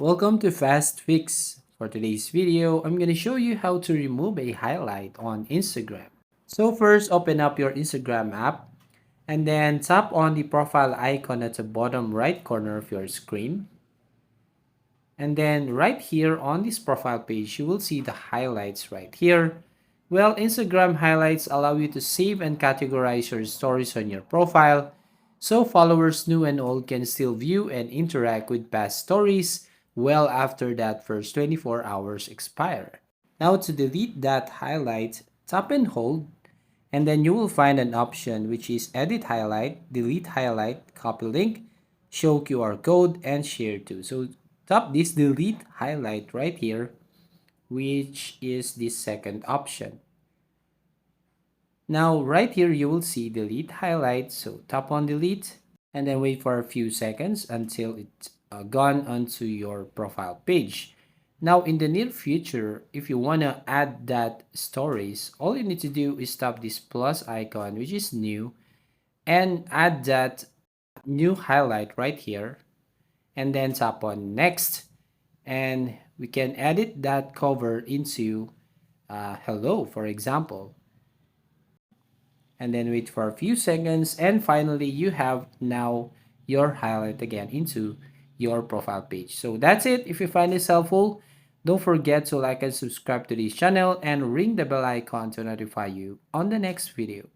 Welcome to Fast Fix. For today's video, I'm going to show you how to remove a highlight on Instagram. So first, open up your Instagram app and then tap on the profile icon at the bottom right corner of your screen. And then right here on this profile page, you will see the highlights right here. Well, Instagram highlights allow you to save and categorize your stories on your profile, so followers new and old can still view and interact with past stories well after that first 24 hours expire. Now to delete that highlight, tap and hold, and then you will find an option which is edit highlight, delete highlight, copy link, show QR code, and share to. So tap this delete highlight right here, which is the second option. Now right here you will see delete highlight, so tap on delete and then wait for a few seconds until it's gone onto your profile page. Now in the near future, if you want to add that stories, all you need to do is tap this plus icon which is new and add that new highlight right here and then tap on next, and we can edit that cover into hello, for example, and then wait for a few seconds, and finally you have now your highlight again into your profile page. So that's it. If you find this helpful, don't forget to like and subscribe to this channel and ring the bell icon to notify you on the next video.